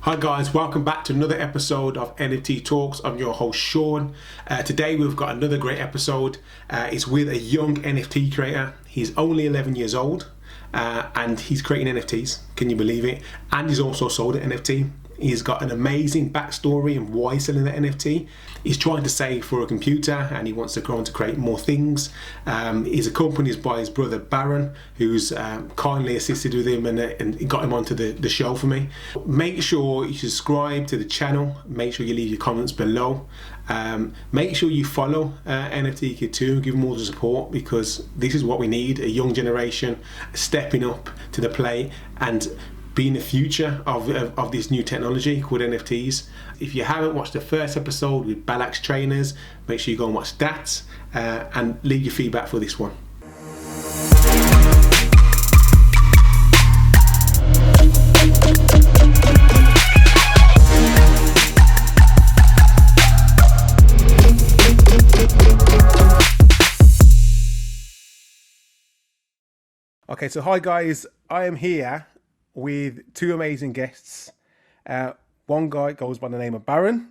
Hi guys, welcome back to another episode of NFT Talks. I'm your host Sean. Today we've got another great episode. It's with a young NFT creator. He's only 11 years old and he's creating NFTs. Can you believe it? And he's also sold an NFT. He's got an amazing backstory and why he's selling the NFT. He's trying to save for a computer and he wants to go on to create more things. He's accompanied by his brother Baran, who's kindly assisted with him and got him onto the show for me. Make sure you subscribe to the channel. Make sure you leave your comments below. Make sure you follow NFT Kid too. Give him all the support because this is what we need. A young generation stepping up to the plate and being the future of this new technology called NFTs. If you haven't watched the first episode with Balak's trainers, make sure you go and watch that and leave your feedback for this one. Okay, so hi guys, I am here with two amazing guests. One guy goes by the name of Baran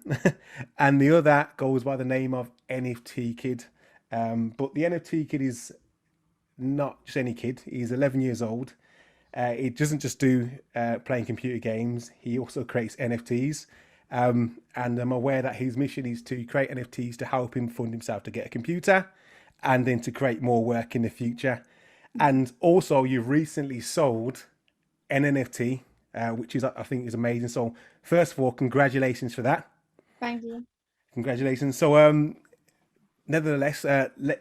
and the other goes by the name of NFT Kid. But the NFT Kid is not just any kid. He's 11 years old. He doesn't just do playing computer games. He also creates NFTs. And I'm aware that his mission is to create NFTs to help him fund himself to get a computer and then to create more work in the future. And also you've recently sold an NFT, which is, I think, is amazing. So first of all, congratulations for that. Thank you. Congratulations. So nevertheless,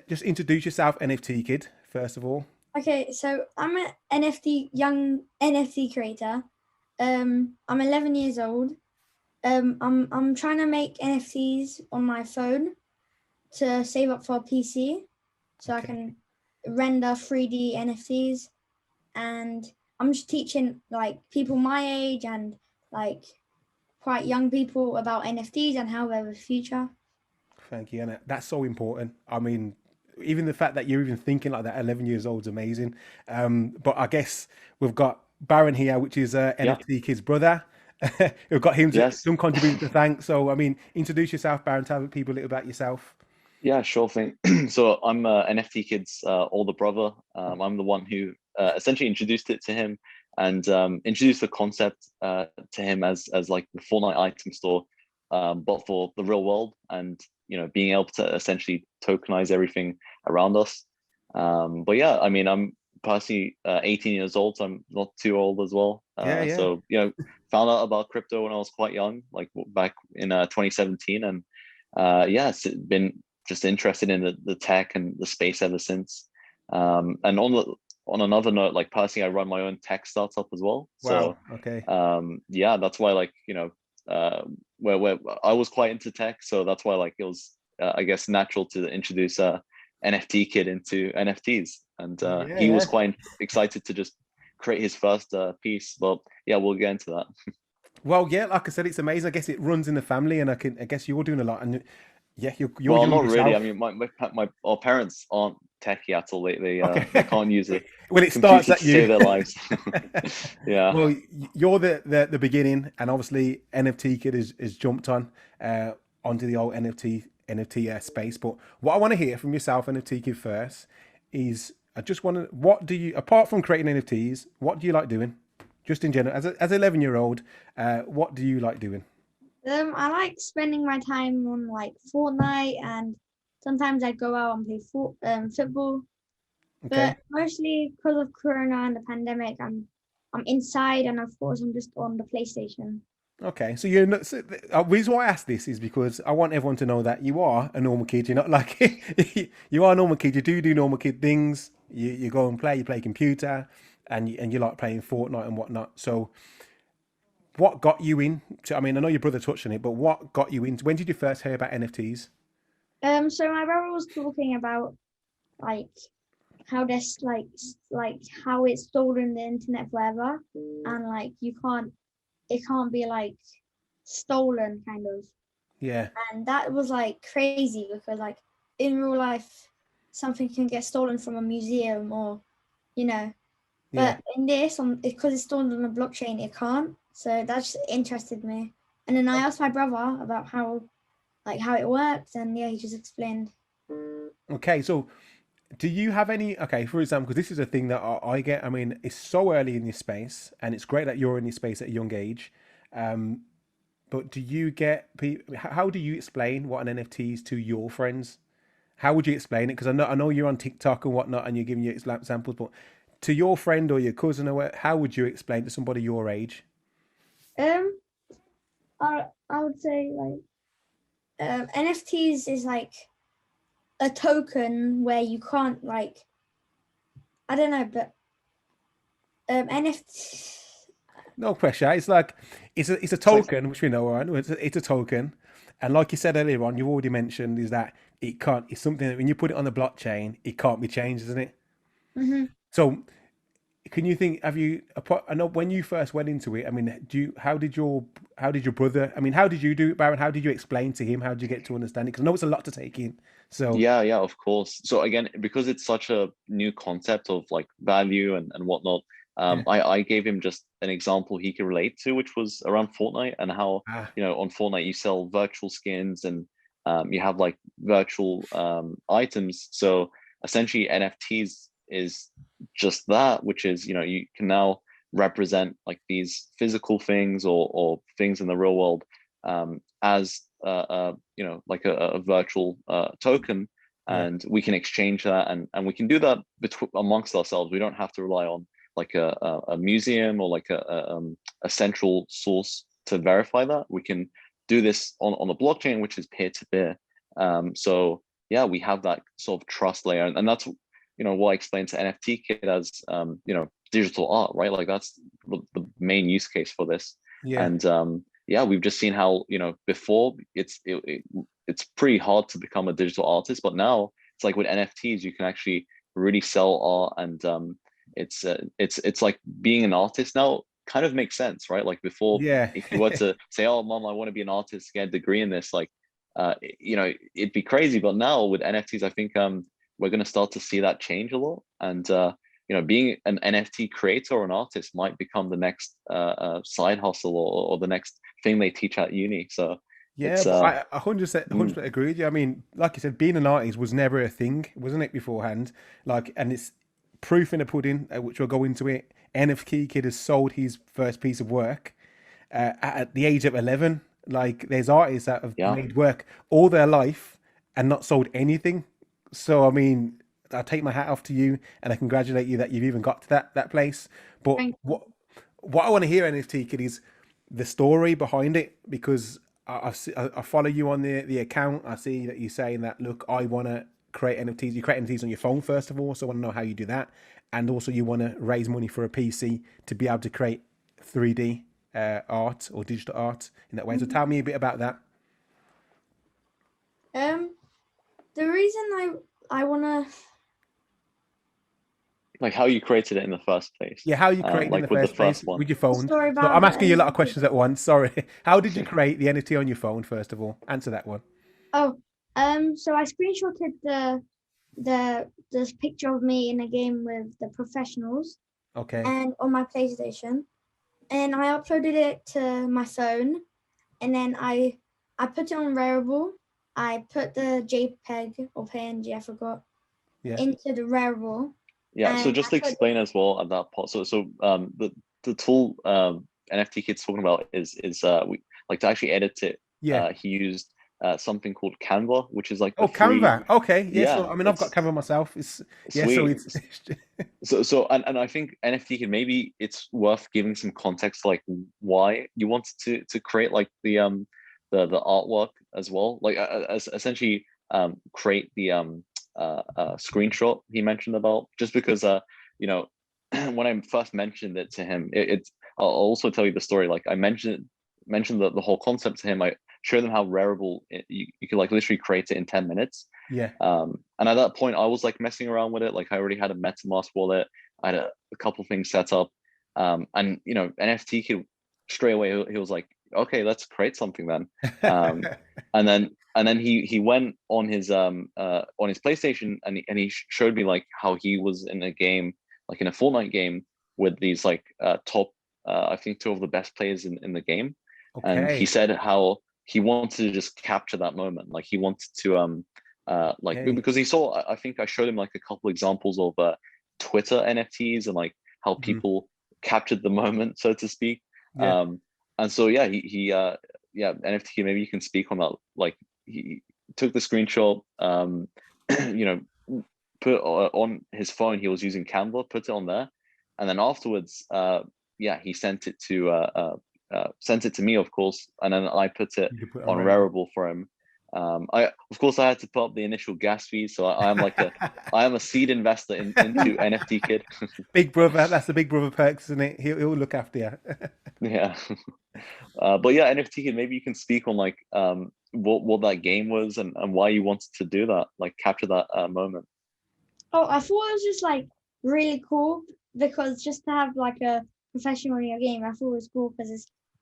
just introduce yourself, NFT Kid, first of all. Okay, so I'm an young NFT creator. I'm 11 years old. I'm trying to make NFTs on my phone to save up for a PC so I can render 3D NFTs, and I'm just teaching like people my age and like quite young people about NFTs and how they're the future. Thank you, and that's so important. I mean, even the fact that you're even thinking like that, 11 years old, is amazing. But I guess we've got Baran here, which is NFT Kid's brother. We've got him to some contribution to thank. So, I mean, introduce yourself, Baran. Tell people a little about yourself. Yeah, sure thing. So I'm NFT Kid's older brother. I'm the one who essentially introduced it to him and introduced the concept to him as like the Fortnite item store, but for the real world, and being able to essentially tokenize everything around us. But yeah, I mean, I'm personally 18 years old, so I'm not too old as well. So found out about crypto when I was quite young, like back in 2017, and yeah, it's been just interested in the tech and the space ever since. And on another note, like personally, I run my own tech startup as well. Wow. So okay. Yeah, that's why where I was quite into tech, so that's why like it was I guess natural to introduce NFT Kid into NFTs, and he was quite excited to just create his first piece. But yeah, we'll get into that. Well, yeah, like I said, it's amazing. I guess it runs in the family, and I guess you're doing a lot. And yeah, you're well, not really. I mean, our parents aren't techie at all. They can't use it. Well, it starts at you to save their lives. Yeah. Well, you're the beginning, and obviously NFT Kid has jumped on onto the old NFT space. But what I want to hear from yourself, NFT Kid, first is I just want to, what do you, apart from creating NFTs, what do you like doing? Just in general, as an 11-year-old, what do you like doing? I like spending my time on like Fortnite, and sometimes I go out and play football. Okay. But mostly because of Corona and the pandemic, I'm inside, and of course I'm just on the PlayStation. Okay, so you're not. So the reason why I ask this is because I want everyone to know that you are a normal kid. You're not like you are a normal kid. You do normal kid things. You go and play. You play computer, and you like playing Fortnite and whatnot. So, what got you in? I mean, I know your brother touched on it, but what got you into? When did you first hear about NFTs? So my brother was talking about like how there's like how it's stored in the internet forever, and like it can't be like stolen, kind of. Yeah. And that was like crazy because like in real life something can get stolen from a museum, or but in this, because it's stored on a blockchain, it can't. So that just interested me. And then I asked my brother about how it works, and yeah, he just explained. Okay, so do you have any? Okay, for example, because this is a thing that I get. I mean, it's so early in this space, and it's great that you're in this space at a young age. But do you get? How do you explain what an NFT is to your friends? How would you explain it? Because I know you're on TikTok and whatnot, and you're giving your examples, but to your friend or your cousin or what, how would you explain to somebody your age? Um, I would say NFTs is like a token where you can't I don't know, but NFT. No pressure. It's like it's a token, which we know, right? It's a token, and like you said earlier on, you've already mentioned is that it can't. It's something that when you put it on the blockchain, it can't be changed, isn't it? Mm-hmm. So, can you think? Have you? I know when you first went into it. I mean, how did your brother? I mean, how did you do it, Baran? How did you explain to him? How did you get to understand it? Because I know it's a lot to take in. So Yeah, of course. So again, because it's such a new concept of like value and whatnot, yeah. I gave him just an example he could relate to, which was around Fortnite and how, Ah, on Fortnite you sell virtual skins and you have like virtual items. So essentially NFTs is just that, which is, you can now represent like these physical things or things in the real world as like a virtual token, yeah. and we can exchange that, and we can do that amongst ourselves. We don't have to rely on like a museum or like a central source to verify that. We can do this on the blockchain, which is peer to peer. So yeah, we have that sort of trust layer, and that's what I explained to NFT Kid as digital art, right? Like that's the main use case for this. Yeah. And yeah, we've just seen how before it's pretty hard to become a digital artist, but now it's like with NFTs you can actually really sell art, and it's like being an artist now kind of makes sense, right? Like before, Yeah. if you were to say, "Oh, mom, I want to be an artist, get a degree in this," like it'd be crazy. But now with NFTs, I think we're going to start to see that change a lot, and being an NFT creator or an artist might become the next side hustle or the next thing they teach at uni. So Yeah, it's but I 100%, mm, 100% agree with you. I mean, like you said, being an artist was never a thing, wasn't it, beforehand? Like, and it's proof in the pudding, which we'll go into it. NFT Kid has sold his first piece of work at the age of 11. Like, there's artists that have yeah, made work all their life and not sold anything. So, I mean, I take my hat off to you and I congratulate you that you've even got to that place. But Thank what I want to hear, NFT Kid, is the story behind it, because I follow you on the account. I see that you're saying that, look, I want to create NFTs. You create NFTs on your phone first of all, so I want to know how you do that, and also you want to raise money for a PC to be able to create 3D art or digital art in that way. So tell me a bit about that. The reason I wanna like how you created it in the first place, Yeah, how you created in the like with the first place first one. with your the phone. story So about I'm the asking you a lot of NFT. questions at once. Sorry. How did you create the NFT on your phone first of all? Answer that one. Oh, so I screenshotted the picture of me in a game with the professionals Okay. and on my PlayStation, and I uploaded it to my phone, and then I put it on Rarible. I put the JPEG or PNG, I forgot, Yeah. into the Rarible, Yeah, so and just I to put explain as well at that part. So the tool NFT Kid's talking about is we like to actually edit it. Yeah. He used something called Canva, which is like a Oh, free. Canva. Okay. Yeah. Yeah, So I mean, I've got it's Canva myself. It's yeah. So sweet. it's So I think NFT Kid, maybe it's worth giving some context like why you wanted to create like the artwork as well, like essentially create the screenshot he mentioned about, just because you know when I first mentioned it to him, it's I'll also tell you the story. Like I mentioned the whole concept to him. I showed them how Rarible you could like literally create it in 10 minutes. yeah. And at that point I was like messing around with it. Like I already had a MetaMask wallet. I had a couple things set up. And NFT Kid straight away he was like, okay, let's create something then. Um, and then he went on his PlayStation, and he showed me like how he was in a game, like in a Fortnite game, with these like top I think two of the best players in the game. And he Okay. said how he wanted to just capture that moment. Like he wanted to like Okay. because he saw, I think I showed him like a couple examples of Twitter NFTs and like how Mhm. people captured the moment, so to speak. Yeah. And so yeah, yeah, NFT, maybe you can speak on that. Like he took the screenshot, you know, put on his phone, he was using Canva, put it on there, and then afterwards, yeah, he sent it to me, of course, and then I put it You could put it on on Rarible. Rarible for him. I of course I had to put up the initial gas fee, so I am like I am a seed investor into NFT Kid. Big brother, that's the big brother perks, isn't it? He'll look after you. Yeah. But yeah, NFT Kid, maybe you can speak on like what that game was and why you wanted to do that, like capture that moment. Oh, I thought it was just like really cool because just to have like a professional in your game, I thought it was cool because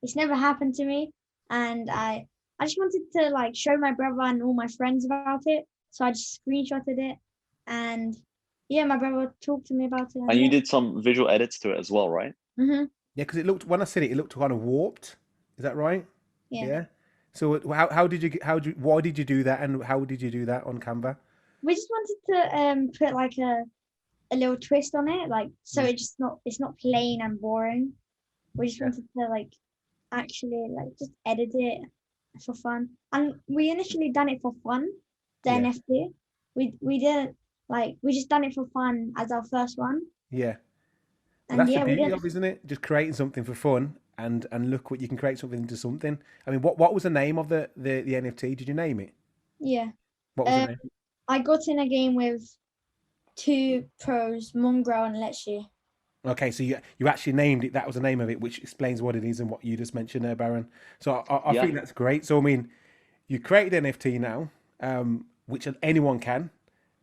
it's never happened to me, and I just wanted to like show my brother and all my friends about it, so I just screenshotted it, and yeah, my brother talked to me about it, And and you yeah. did some visual edits to it as well, right? Mhm. Yeah, because it looked, when I said it, it looked kind of warped. Is that right? Yeah. Yeah. So how did you why did you do that, and how did you do that on Canva? We just wanted to put like a little twist on it, like so it's not plain and boring. We just Yeah. wanted to like actually like just edit it for fun. And we initially done it for fun, the Yeah. NFT. We didn't like we just done it for fun as our first one. Yeah. But And that's the yeah, we beauty didn't of, isn't it? Just creating something for fun, and look what you can create something into something. I mean, what was the name of the NFT? Did you name it? yeah. What was the Um name? I got in a game with two pros, Mongrel and Lecce. Okay, so you actually named it. That was the name of it, which explains what it is and what you just mentioned there, Baron. So I Yeah. think that's great. So I mean, you created NFT now, which anyone can,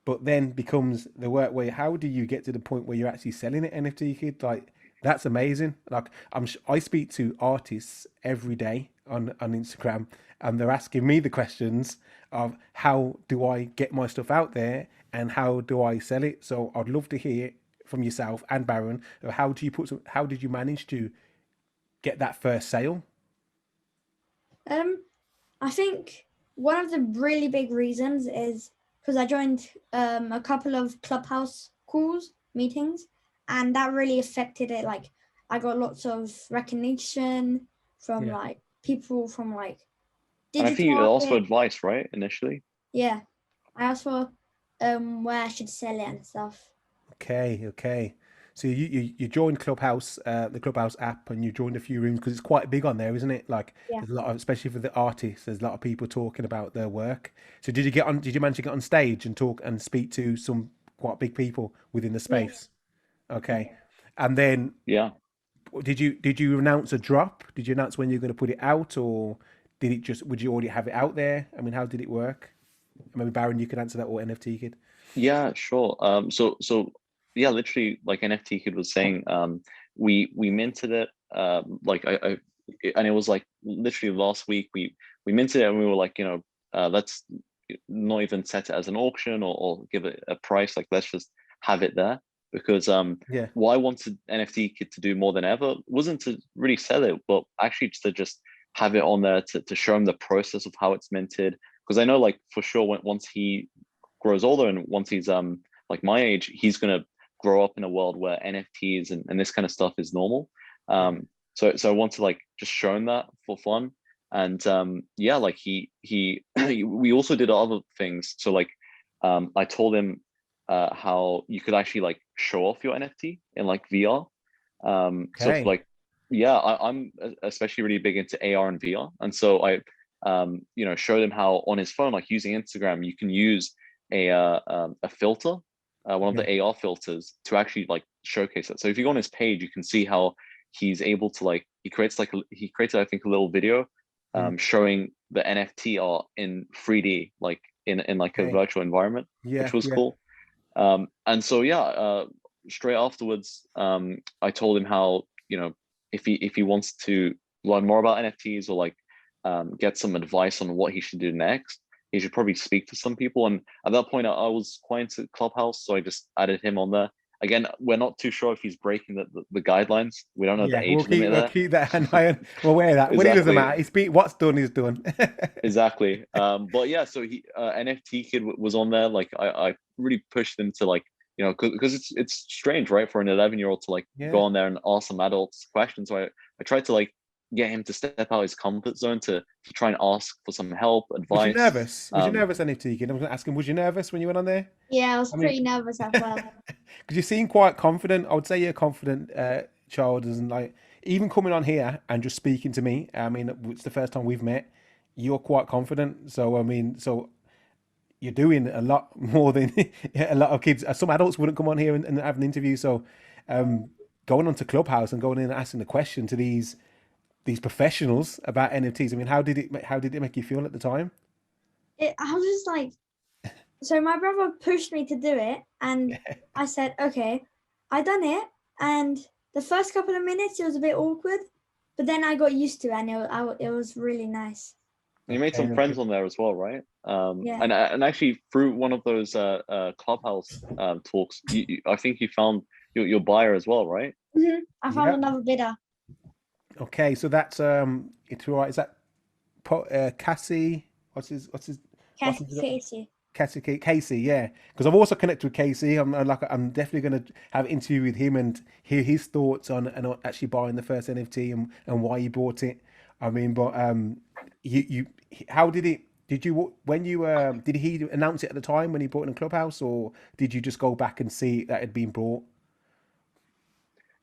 but then becomes the work where how do you get to the point where you're actually selling it NFT Kid? Like that's amazing. Like I speak to artists every day on Instagram, and they're asking me the questions of how do I get my stuff out there and how do I sell it. So I'd love to hear from yourself and Baron of how did you manage to get that first sale? Um I think one of the really big reasons is because I joined a couple of clubhouse calls, meetings, and that really affected it. Like, I got lots of recognition from Yeah. like people from like And I digital think you asked for market. advice, right, initially? Yeah, I asked for where I should sell it and stuff. Okay, okay. So you joined Clubhouse, the Clubhouse app, and you joined a few rooms because it's quite big on there, isn't it? Like Yeah. there's a lot of, especially for the artists, there's a lot of people talking about their work. So did you get on? Did you manage to get on stage and talk and speak to some quite big people within the Yeah. space? Okay, and then Yeah. did you announce a drop? Did you announce when you're going to put it out, or did it just would you already have it out there? I mean, how did it work? Maybe Baron, you could answer that, or NFT Kid. Yeah, sure. So yeah, literally, like NFT Kid was saying, we minted it. Like and it was like literally last week we minted it, and we were like, let's not even set it as an auction or give it a price. Like, let's just have it there because Yeah, what I wanted NFT Kid to do more than ever wasn't to really sell it, but actually just have it on there to show him the process of how it's minted. Because I know, like, for sure, once he grows older and once he's like my age, he's gonna grow up in a world where NFTs and this kind of stuff is normal. yeah, So I want to like just show him that for fun. And yeah, like he we also did other things. So like I told him how you could actually like show off your NFT in like VR. So for okay, like yeah, I'm especially really big into AR and VR, and so I showed him how on his phone, like using Instagram, you can use a filter, one of yeah, the AR filters, to actually like showcase it. So if you go on his page, you can see how he's able to like he created, I think, a little video mm, showing the NFT art in 3D, like in like a okay, virtual environment, which yeah, was yeah, cool. And so yeah, straight afterwards, I told him how if he wants to learn more about NFTs or like get some advice on what he should do next, he should probably speak to some people. And at that point, I was quite into Clubhouse, so I just added him on there. again, we're not too sure if he's breaking the guidelines. We don't know the age limit we'll there. keep that in mind. We'll wear that. But it doesn't matter. What's done is done. Exactly. But yeah, so he NFT Kid was on there. Like I really pushed him to like, you know, because it's strange, right, for an 11-year-old to like go on there and ask some adults questions. So I tried to like get him to step out his comfort zone to try and ask for some help, advice. Was you nervous? Was you nervous, NFT Kid? I was going to ask him, was you nervous when you went on there? Yeah, I was pretty nervous as well. Because you seem quite confident. I would say you're a confident child, and like even coming on here and just speaking to me. I mean, it's the first time we've met. You're quite confident. So I mean, so you're doing a lot more than a lot of kids. Some adults wouldn't come on here and have an interview. So going onto Clubhouse and going in and asking the question to these professionals about NFTs. I mean, how did it make you feel at the time? I was just like, so my brother pushed me to do it, and I said, okay, I done it. And the first couple of minutes, it was a bit awkward, but then I got used to it, and it was really nice. You made some friends on there as well, right? And actually through one of those Clubhouse talks, I think you found your buyer as well, right? Mm-hmm. I found another bidder. Okay, so that's it's all right. Is that Cassie? What's his? Casey, yeah. Because I've also connected with Casey. I'm definitely going to have an interview with him and hear his thoughts on actually buying the first NFT and why he bought it. I mean, but how did it? Did you did he announce it at the time when he bought it in Clubhouse, or did you just go back and see that it had been bought?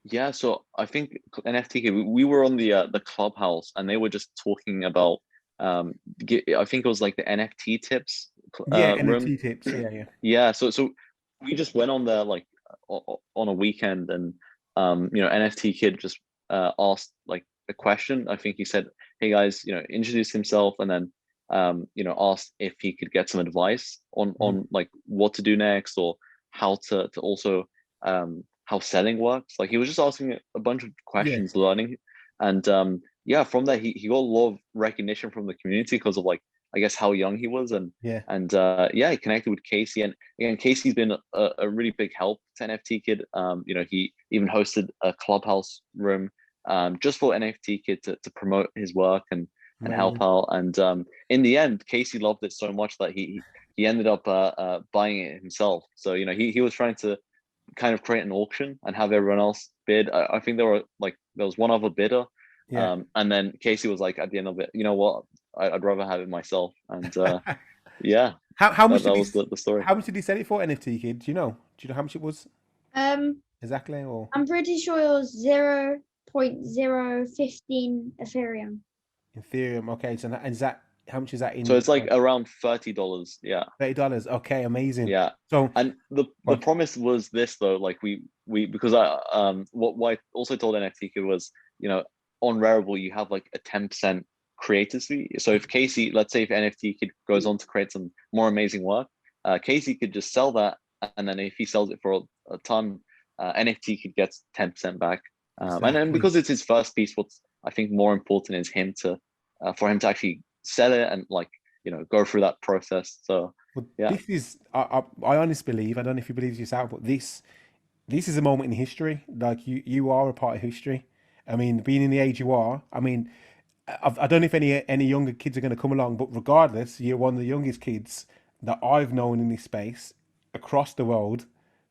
Yeah, so I think NFT, we were on the Clubhouse and they were just talking about I think it was like the NFT tips. NFT tips. Yeah. Yeah, so we just went on there like on a weekend, and you know, NFT Kid just asked like a question. I think he said, "Hey guys, you know," introduced himself, and then you know, asked if he could get some advice on like what to do next, or how to also how selling works. Like he was just asking a bunch of questions, learning, and yeah, from there he got a lot of recognition from the community because of like, I guess, how young he was, and he connected with Casey, and again, Casey's been a really big help to NFT Kid. You know, he even hosted a Clubhouse room just for NFT Kid to promote his work and help out, and in the end, Casey loved it so much that he ended up buying it himself. So you know, he was trying to kind of create an auction and have everyone else bid. I think there was one other bidder, and then Casey was like, at the end of it, you know what, I'd rather have it myself. And yeah, how much that was the story. How much did he sell it for, NFT Kid? Do you know how much it was exactly? Or I'm pretty sure it was 0.015 Ethereum. Okay, so is that how much is that in? So it's like around $30. Yeah, $30. Okay, amazing. Yeah. So and the promise was this though, like we because what I also told NFT Kid was, you know, on Rarible you have like a 10% creators fee. So if Casey, let's say if NFT Kid goes on to create some more amazing work, Casey could just sell that, and then if he sells it for a ton, NFT Kid gets 10% back. And then because it's his first piece, what's I think more important is for him to actually sell it and like, you know, go through that process. So yeah, this is I honestly believe, I don't know if you believe yourself, but this is a moment in history. Like you are a part of history. I mean, being in the age you are, I mean, I don't know if any younger kids are going to come along, but regardless, you're one of the youngest kids that I've known in this space across the world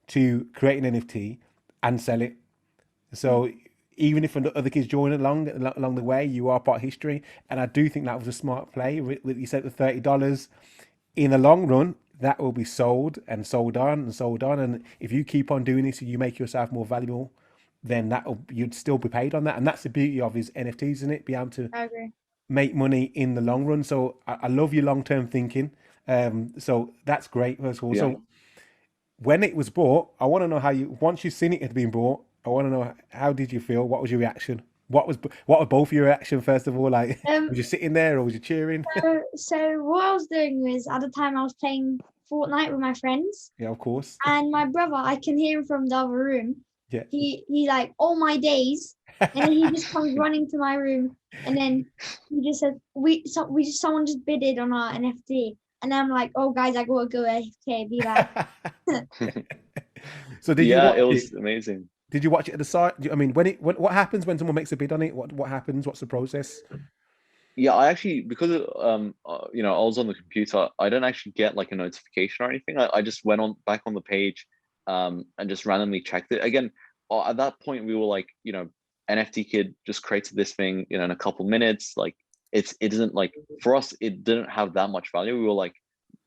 to create an NFT and sell it. So even if other kids join along the way, you are part of history. And I do think that was a smart play. You said the $30. In the long run, that will be sold and sold on and sold on. And if you keep on doing this and you make yourself more valuable, then you'd still be paid on that. And that's the beauty of his NFTs, isn't it? Be able to make money in the long run. So I love your long-term thinking. So that's great, first of all. Yeah. So when it was bought, I want to know once you've seen it had been bought, I want to know, how did you feel? What was your reaction? What were both your reaction, first of all? Like, was you sitting there or was you cheering? So what I was doing was, at the time I was playing Fortnite with my friends. Yeah, of course. And my brother, I can hear him from the other room. Yeah. He like, "Oh my days," and then he just comes running to my room, and then he just said, someone just bidded on our NFT," and I'm like, "Oh guys, I gotta go AFK, be back." So did you Yeah, watch it it? was amazing. Did you watch it at the site? I mean, what happens when someone makes a bid on it? What happens? What's the process? Yeah, I actually, because you know, I was on the computer, I don't actually get like a notification or anything. I just went on back on the page, and just randomly checked it. Again, at that point we were like, you know, NFT Kid just created this thing, you know, in a couple minutes. Like it isn't like, for us, it didn't have that much value. We were like,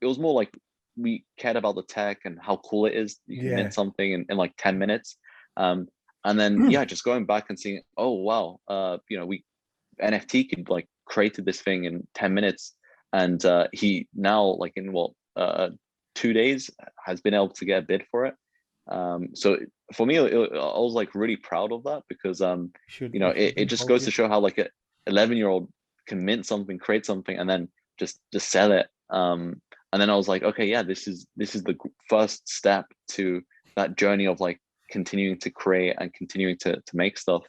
it was more like we cared about the tech and how cool it is. You can Yeah. mint something in like 10 minutes. And then yeah, just going back and seeing, oh wow, you know, we NFT Kid like created this thing in 10 minutes, and he now, like in what, 2 days, has been able to get a bid for it. So for me, I was like really proud of that, because you know, it just goes to show how like a 11-year-old can mint something, create something, and then just sell it. And then I was like, okay, yeah, this is the first step to that journey of like continuing to create and continuing to make stuff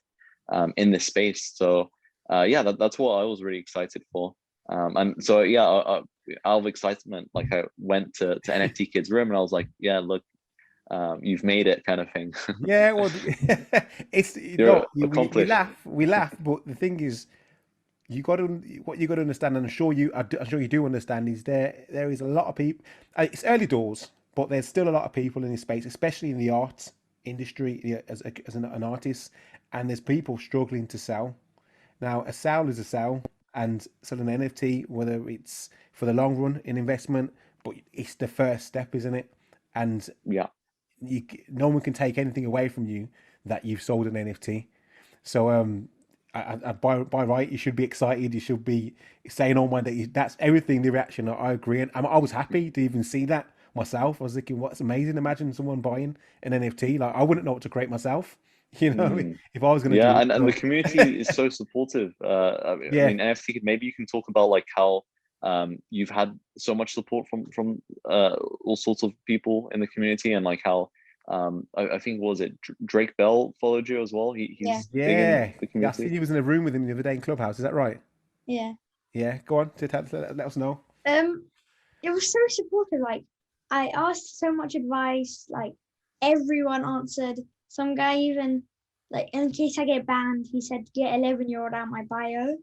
in this space. So yeah, that's what I was really excited for. And so yeah, out of excitement, like I went to NFT Kid's room and I was like, yeah, look, you've made it, kind of thing. Yeah, well, it's You're no, accomplished. we laugh, but the thing is, what you got to understand, and I'm sure you do understand, is there is a lot of people. It's early doors, but there's still a lot of people in this space, especially in the arts industry, as an artist, and there's people struggling to sell. Now, a sale is a sale, and selling an NFT, whether it's for the long run in investment, but it's the first step, isn't it? And Yeah. no one can take anything away from you that you've sold an NFT. So by right, you should be excited. You should be saying, "Oh my, that's everything." The reaction, I agree, and I was happy to even see that myself. I was thinking, "What's amazing? Imagine someone buying an NFT. Like I wouldn't know what to create myself, you know, if I was going to do Yeah, it." and the community is so supportive. I Yeah, mean, NFT, maybe you can talk about like how you've had so much support from all sorts of people in the community, and like how I think, was it Drake Bell followed you as well? Yeah. He's big in yeah, the yeah. I see community. you was in a room with him the other day in Clubhouse. Is that right? Yeah. Yeah. Go on, let us know. It was so supportive. Like I asked so much advice. Like everyone answered. Some guy even, like, in case I get banned, he said get 11-year-old out my bio,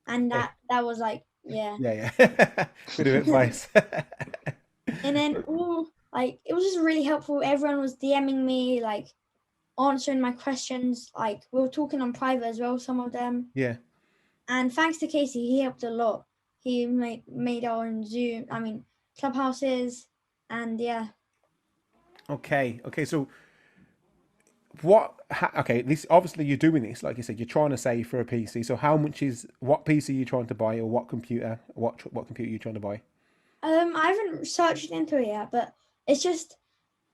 and Hey. that was like, yeah. Yeah, yeah. Bit of advice. And then all, like, it was just really helpful. Everyone was DMing me, like answering my questions. Like we were talking on private as well, some of them. Yeah. And thanks to Casey, he helped a lot. He made our own Zoom, clubhouses, and yeah. Okay. Okay. So okay, this obviously you're doing this, like you said, you're trying to save for a PC. So what PC are you trying to buy, or what computer? What computer are you trying to buy? I haven't searched into it yet, but it's just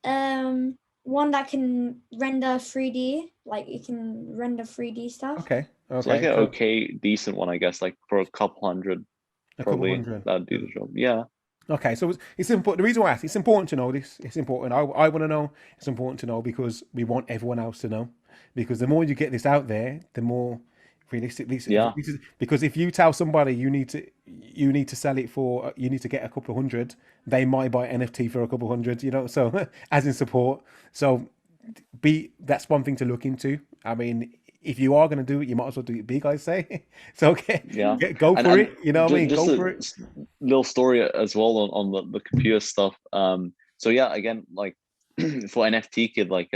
one that can render 3D, like it can render 3D stuff. Okay. So like Okay. an So okay, decent one, I guess, like for a couple hundred, a couple probably hundred. that'd do the job. Yeah. Okay, so it's important. The reason why I ask, it's important to know this. It's important. I want to know. It's important to know because we want everyone else to know. Because the more you get this out there, the more realistically. Yeah. Because if you tell somebody you need to sell it for, you need to get a couple of hundred, they might buy NFT for a couple of hundred. You know, so as in support. So that's one thing to look into. I mean, if you are going to do it, you might as well do it big, I say. So okay, Yeah. go And for it. You know what I mean? just Go a for it. little story as well on the computer stuff. So yeah, again, like for NFT Kid, like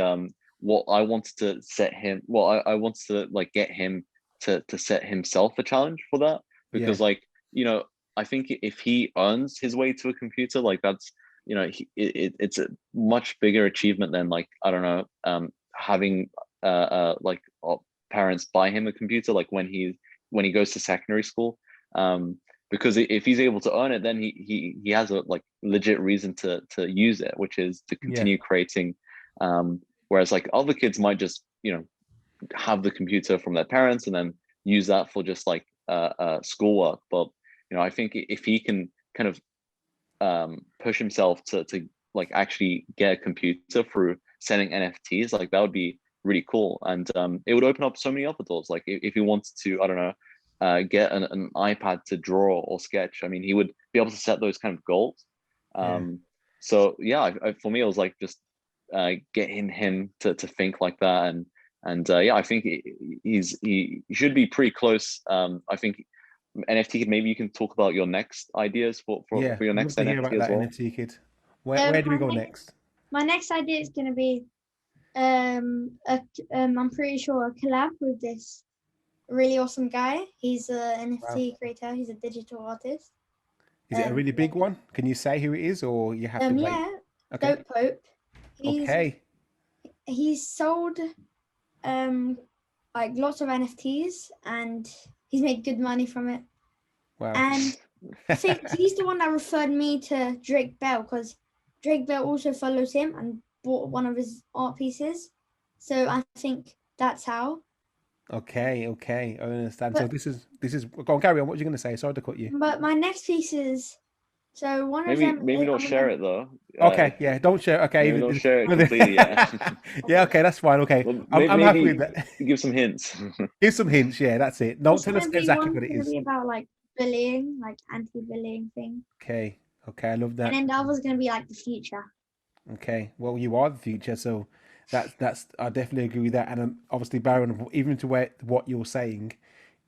what I wanted to set him, well, I wanted to like get him to set himself a challenge for that, Yeah. because like, you know, I think if he earns his way to a computer, like that's, you know, it's a much bigger achievement than like, I don't know, having like parents buy him a computer, like when he goes to secondary school, because if he's able to earn it, then he has a like legit reason to use it, which is to Yeah. continue creating. Whereas like other kids might just, you know, have the computer from their parents and then use that for just like schoolwork. But you know, I think if he can kind of push himself to like actually get a computer through selling NFTs, like that would be really cool. And it would open up so many other doors. Like if he wanted to, I don't know, get an iPad to draw or sketch, I mean, he would be able to set those kind of goals. Yeah. So yeah, for me, it was like just getting him to think like that, and yeah, I think he should be pretty close. I think NFT Kid, maybe you can talk about your next ideas for Yeah, your I'd love next to hear NFT about as that well. NFT Kid. Where do we go next? My next idea is going to be, I'm pretty sure a collab with this really awesome guy. He's an NFT creator. He's a digital artist. Is it a really big one? Can you say who it is, or you have to wait? Yeah, Okay. Dope Pope. He's sold like lots of NFTs, and he's made good money from it. Wow. And I think he's the one that referred me to Drake Bell, because Drake Bell also follows him and bought one of his art pieces. So I think that's how. Okay, I understand. So this is go on, carry on. What are you going to say? Sorry to cut you. But my next piece is, so one of them. Maybe don't share it though. Okay, yeah, don't share. Okay, maybe don't share it completely. Yeah. Yeah, okay, that's fine. Okay, Well, I'm happy with that. Give some hints. Give some hints. Yeah, that's it. Don't tell us exactly what it It's is. going to be about like bullying, like anti-bullying thing. Okay, I love that. And then the other's going to be like the future. Okay, well, you are the future, so that's I definitely agree with that. And obviously, Baran, even to what you're saying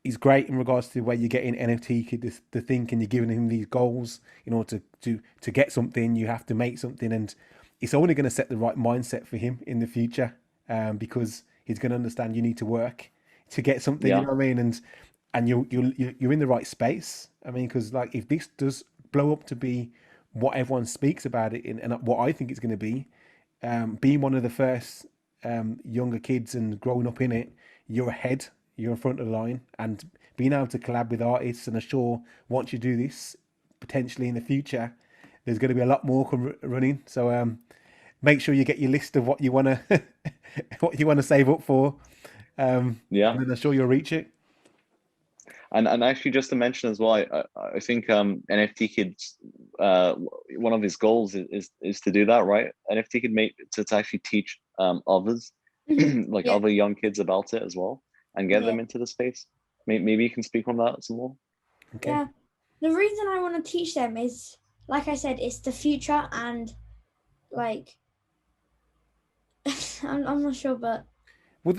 is great in regards to where you're getting NFT Kid to think, and you're giving him these goals in order to get something. You have to make something, and it's only going to set the right mindset for him in the future, because he's going to understand you need to work to get something. Yeah. You know what I mean? And you're in the right space. I mean, because like if this does blow up to be what everyone speaks about it in, and what I think it's going to be, being one of the first younger kids and growing up in it, you're ahead, you're in front of the line, and being able to collab with artists, and I'm sure once you do this, potentially in the future, there's going to be a lot more running. So make sure you get your list of what you want to what you want to save up for. Yeah, and then I'm sure you'll reach it. And actually, just to mention as well, I think NFT Kid's one of his goals is to do that, right? NFT Kid to actually teach others, like other young kids about it as well, and get them into the space. Maybe you can speak on that some more. Okay. Yeah, the reason I want to teach them is, like I said, it's the future, and like I'm not sure, but. Well,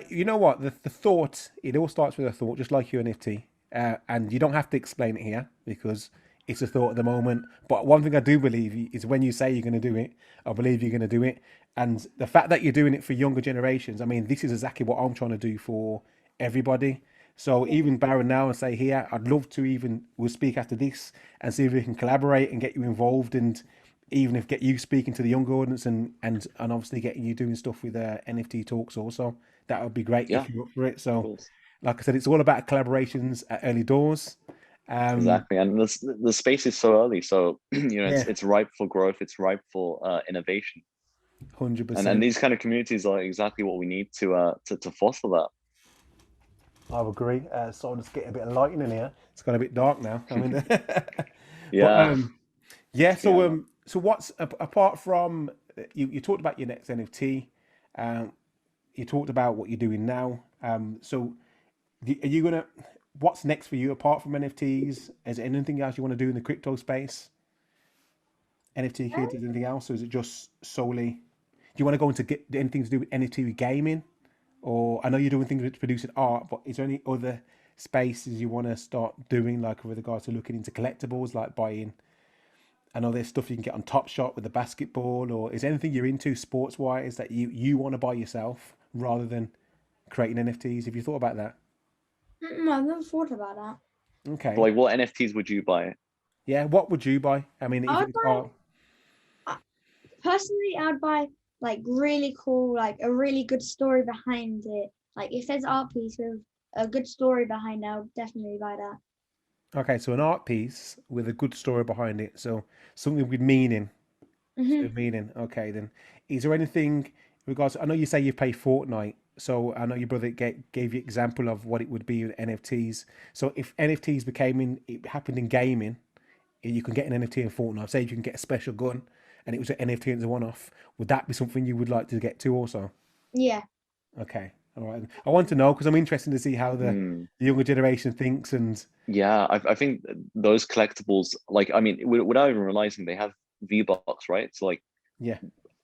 you know what? The thought, it all starts with a thought, just like your NFT. And you don't have to explain it here because it's a thought at the moment. But one thing I do believe is when you say you're going to do it, I believe you're going to do it. And the fact that you're doing it for younger generations, I mean, this is exactly what I'm trying to do for everybody. So even Baran now and say here, I'd love to we'll speak after this and see if we can collaborate and get you involved, and even if get you speaking to the younger audience and obviously getting you doing stuff with NFT Talks also. That would be great if you're up for it. So like I said, it's all about collaborations at early doors. Exactly, and the space is so early, so it's ripe for growth. It's ripe for innovation. 100%. And these kind of communities are exactly what we need to foster that. I would agree. So just get a bit of lighting in here. It's got a bit dark now. I mean, yeah. So what's apart from you talked about your next NFT, you talked about what you're doing now. So are you gonna? What's next for you apart from NFTs? Is there anything else you want to do in the crypto space? NFT Kid, is anything else, or is it just solely? Do you want to go into get anything to do with NFT gaming, or I know you're doing things with producing art, but is there any other spaces you want to start doing, like with regards to looking into collectibles, like buying? I know there's stuff you can get on Top Shot with the basketball, or is there anything you're into sports wise that you want to buy yourself rather than creating NFTs? Have you thought about that? No, I've never thought about that. Okay. But like, what NFTs would you buy? Yeah, what would you buy? I mean, personally, I'd buy like really cool, like a really good story behind it. Like if there's art piece with a good story behind it, I'll definitely buy that. Okay, so an art piece with a good story behind it. So something with meaning. With meaning. Okay, then. Is there anything in regards? I know you say you play Fortnite, so I know your brother gave you example of what it would be with NFTs. So if NFTs it happened in gaming, you can get an NFT in Fortnite. Say you can get a special gun, and it was an NFT as a one-off. Would that be something you would like to get to also? Yeah. Okay. All right. I want to know because I'm interested to see how the younger generation thinks. And yeah, I think those collectibles, like, I mean, without even realizing, they have V-Bucks, right? So like, yeah,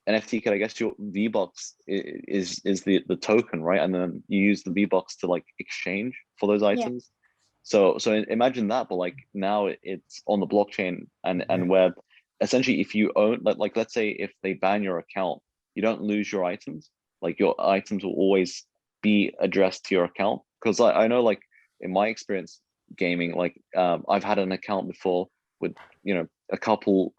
NFT Kid, I guess your V-Bucks is the token, right? And then you use the V-Bucks to like exchange for those items. So imagine that, but like now it's on the blockchain and where essentially if you own like let's say if they ban your account, you don't lose your items. Like your items will always be addressed to your account. Because I know like in my experience gaming, like I've had an account before with a couple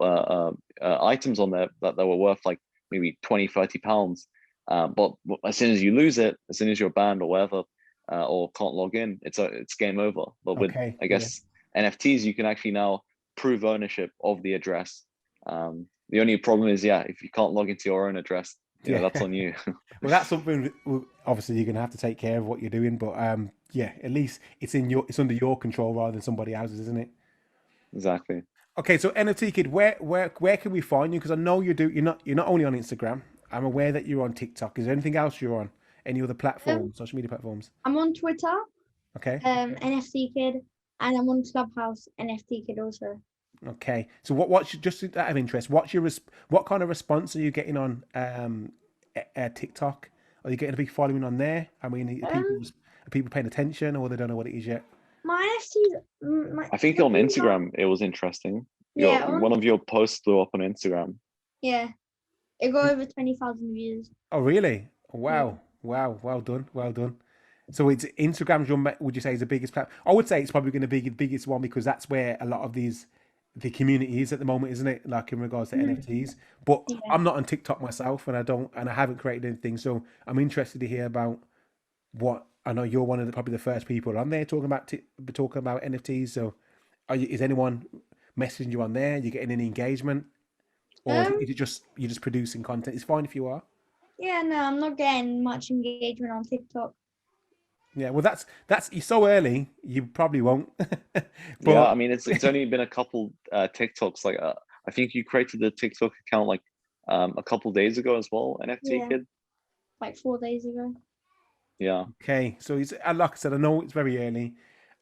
items on there that were worth like maybe 20-30 pounds. But as soon as you lose it, as soon as you're banned or whatever, or can't log in, it's game over. But with I guess NFTs, you can actually now prove ownership of the address. The only problem is, if you can't log into your own address, that's on you. Well, that's something obviously you're gonna have to take care of what you're doing, but at least it's under your control rather than somebody else's, isn't it? Exactly. Okay, so NFT Kid, where can we find you? Because I know you're not only on Instagram. I'm aware that you're on TikTok. Is there anything else you're on? Any other platforms, social media platforms? I'm on Twitter. Okay. NFT Kid, and I'm on Clubhouse, NFT Kid also. Okay. So what's just out of interest? What kind of response are you getting on TikTok? Are you getting a big following on there? I mean, are people paying attention, or they don't know what it is yet? My NFTs. I think on Instagram it was interesting. One of your posts blew up on Instagram. Yeah, it got over 20,000 views. Oh, really? Wow. Wow. Well done. So it's Instagram's would you say is the biggest platform? I would say it's probably going to be the biggest one because that's where a lot of the community is at the moment, isn't it? Like in regards to NFTs. But I'm not on TikTok myself, and I haven't created anything. So I'm interested to hear about what. I know you're one of probably the first people on there talking about NFTs. So is anyone messaging you on there? Are you getting any engagement, or is it just you're just producing content? It's fine if you are. Yeah, no, I'm not getting much engagement on TikTok. Yeah, well, that's you're so early. You probably won't. But, yeah, I mean, it's only been a couple TikToks. Like, I think you created the TikTok account like a couple days ago as well. NFT Kid. Like 4 days ago. Yeah. Okay, so like I said, I know it's very early.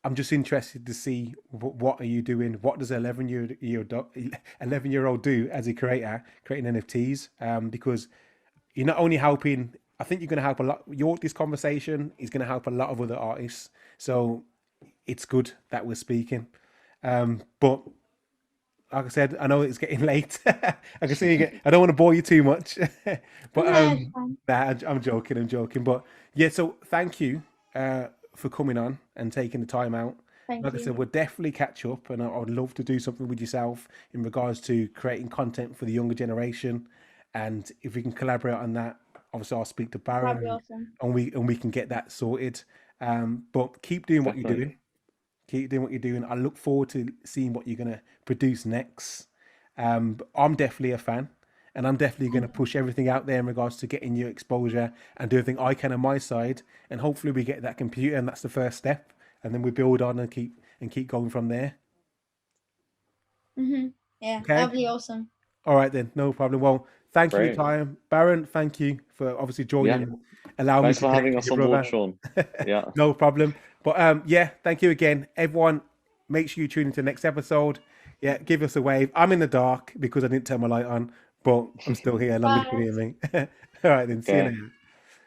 I'm just interested to see what are you doing. What does 11-year-old do as a creator creating NFTs? Because you're not only helping. I think you're going to help a lot. This conversation is going to help a lot of other artists. So it's good that we're speaking. But like I said, I know it's getting late. I can see I don't want to bore you too much. But I'm joking. But yeah, so thank you for coming on and taking the time out. Like I said, we'll definitely catch up, and I would love to do something with yourself in regards to creating content for the younger generation. And if we can collaborate on that, obviously I'll speak to Baran, awesome. and we can get that sorted. But keep doing what you're doing. Keep doing what you're doing. I look forward to seeing what you're gonna produce next. I'm definitely a fan, and I'm definitely gonna push everything out there in regards to getting you exposure and do everything I can on my side. And hopefully we get that computer, and that's the first step. And then we build on and keep going from there. Yeah, okay. That'd be awesome. All right then, no problem. Well, thank you for your time, Baran. Thank you for obviously joining. Yeah. Allowing Thanks me for having us on board, Sean. Yeah, no problem. But thank you again, everyone. Make sure you tune into the next episode. Yeah, give us a wave. I'm in the dark because I didn't turn my light on, but I'm still here, and I'm looking at me. All right then, see you later.